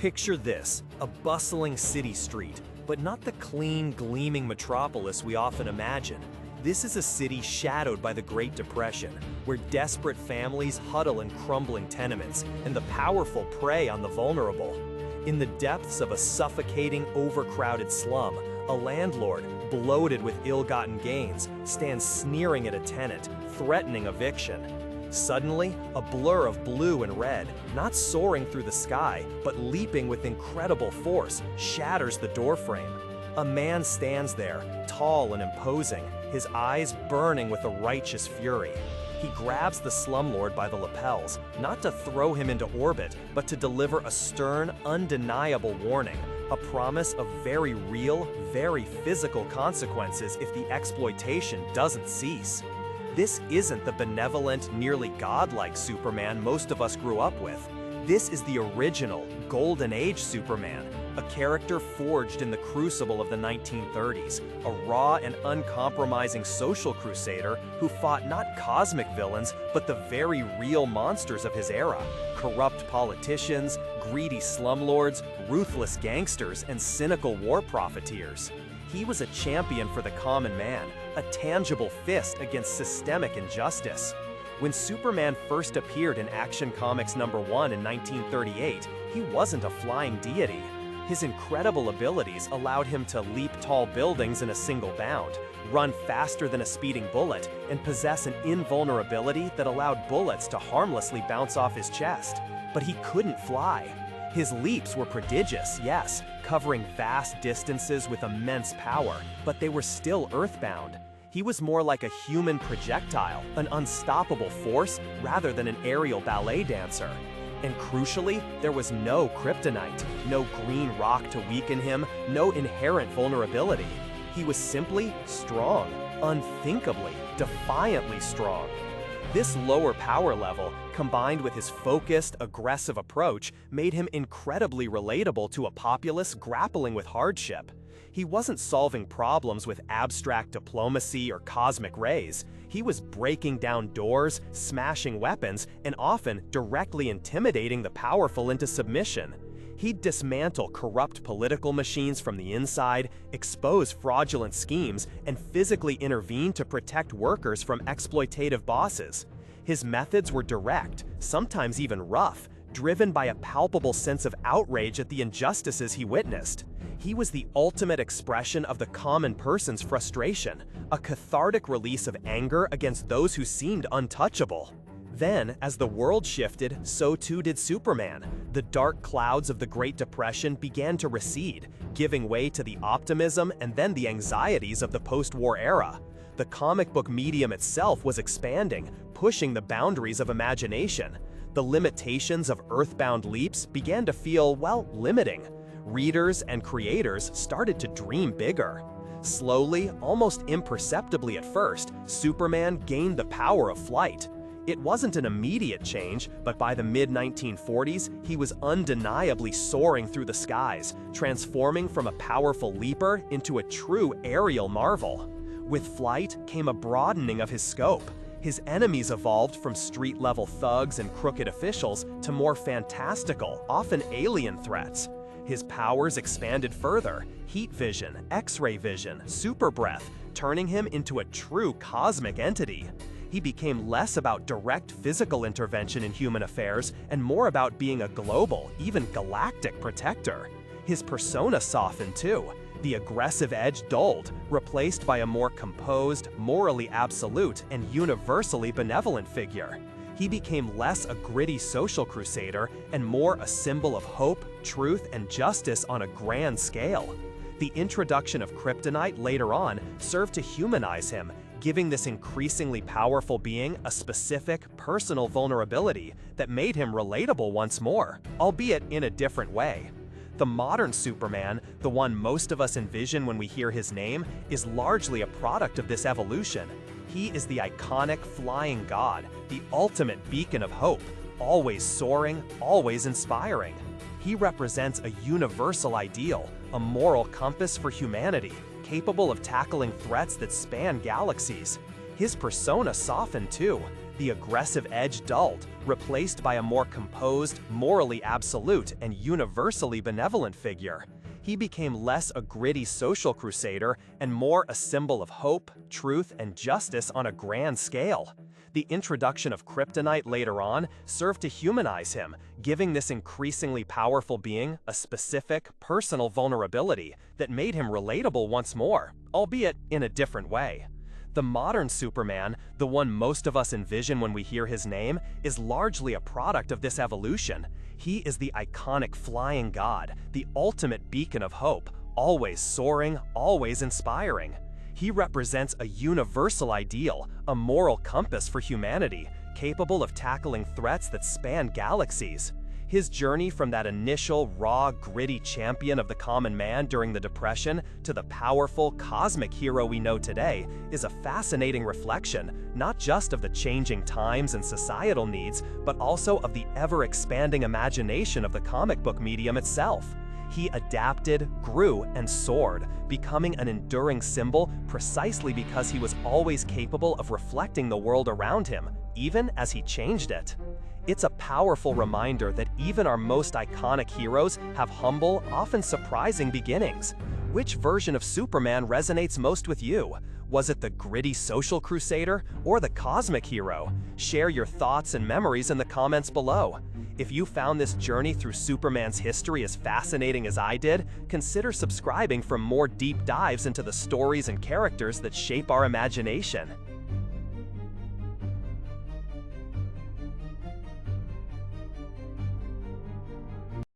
Picture this, a bustling city street, but not the clean, gleaming metropolis we often imagine. This is a city shadowed by the Great Depression, where desperate families huddle in crumbling tenements, and the powerful prey on the vulnerable. In the depths of a suffocating, overcrowded slum, a landlord, bloated with ill-gotten gains, stands sneering at a tenant, threatening eviction. Suddenly, a blur of blue and red, not soaring through the sky, but leaping with incredible force, shatters the doorframe. A man stands there, tall and imposing, his eyes burning with a righteous fury. He grabs the slumlord by the lapels, not to throw him into orbit, but to deliver a stern, undeniable warning, a promise of very real, very physical consequences if the exploitation doesn't cease. This isn't the benevolent, nearly godlike Superman most of us grew up with. This is the original, Golden Age Superman, a character forged in the crucible of the 1930s, a raw and uncompromising social crusader who fought not cosmic villains, but the very real monsters of his era: corrupt politicians, greedy slumlords, ruthless gangsters, and cynical war profiteers. He was a champion for the common man, a tangible fist against systemic injustice. When Superman first appeared in Action Comics #1 in 1938, he wasn't a flying deity. His incredible abilities allowed him to leap tall buildings in a single bound, run faster than a speeding bullet, and possess an invulnerability that allowed bullets to harmlessly bounce off his chest. But he couldn't fly. His leaps were prodigious, yes, covering vast distances with immense power, but they were still earthbound. He was more like a human projectile, an unstoppable force, rather than an aerial ballet dancer. And crucially, there was no kryptonite, no green rock to weaken him, no inherent vulnerability. He was simply strong, unthinkably, defiantly strong. This lower power level, combined with his focused, aggressive approach, made him incredibly relatable to a populace grappling with hardship. He wasn't solving problems with abstract diplomacy or cosmic rays. He was breaking down doors, smashing weapons, and often directly intimidating the powerful into submission. He'd dismantle corrupt political machines from the inside, expose fraudulent schemes, and physically intervene to protect workers from exploitative bosses. His methods were direct, sometimes even rough, driven by a palpable sense of outrage at the injustices he witnessed. He was the ultimate expression of the common person's frustration, a cathartic release of anger against those who seemed untouchable. Then, as the world shifted, so too did Superman. The dark clouds of the Great Depression began to recede, giving way to the optimism and then the anxieties of the post-war era. The comic book medium itself was expanding, pushing the boundaries of imagination. The limitations of earthbound leaps began to feel, well, limiting. Readers and creators started to dream bigger. Slowly, almost imperceptibly at first, Superman gained the power of flight. It wasn't an immediate change, but by the mid-1940s, he was undeniably soaring through the skies, transforming from a powerful leaper into a true aerial marvel. With flight came a broadening of his scope. His enemies evolved from street-level thugs and crooked officials to more fantastical, often alien threats. His powers expanded further: heat vision, X-ray vision, super breath, turning him into a true cosmic entity. He became less about direct physical intervention in human affairs and more about being a global, even galactic protector. His persona softened too. The aggressive edge dulled, replaced by a more composed, morally absolute, and universally benevolent figure. He became less a gritty social crusader and more a symbol of hope, truth, and justice on a grand scale. The introduction of kryptonite later on served to humanize him, giving this increasingly powerful being a specific, personal vulnerability that made him relatable once more, albeit in a different way. The modern Superman, the one most of us envision when we hear his name, is largely a product of this evolution. He is the iconic flying god, the ultimate beacon of hope, always soaring, always inspiring. He represents a universal ideal, a moral compass for humanity, capable of tackling threats that span galaxies. His persona softened too. the aggressive edge dulled, replaced by a more composed, morally absolute, and universally benevolent figure. He became less a gritty social crusader and more a symbol of hope, truth, and justice on a grand scale. The introduction of kryptonite later on served to humanize him, giving this increasingly powerful being a specific, personal vulnerability that made him relatable once more, albeit in a different way. The modern Superman, the one most of us envision when we hear his name, is largely a product of this evolution. He is the iconic flying god, the ultimate beacon of hope, always soaring, always inspiring. He represents a universal ideal, a moral compass for humanity, capable of tackling threats that span galaxies. His journey from that initial, raw, gritty champion of the common man during the Depression to the powerful, cosmic hero we know today is a fascinating reflection, not just of the changing times and societal needs, but also of the ever-expanding imagination of the comic book medium itself. He adapted, grew, and soared, becoming an enduring symbol precisely because he was always capable of reflecting the world around him, even as he changed it. It's a powerful reminder that even our most iconic heroes have humble, often surprising beginnings. Which version of Superman resonates most with you? Was it the gritty social crusader or the cosmic hero? Share your thoughts and memories in the comments below. If you found this journey through Superman's history as fascinating as I did, consider subscribing for more deep dives into the stories and characters that shape our imagination.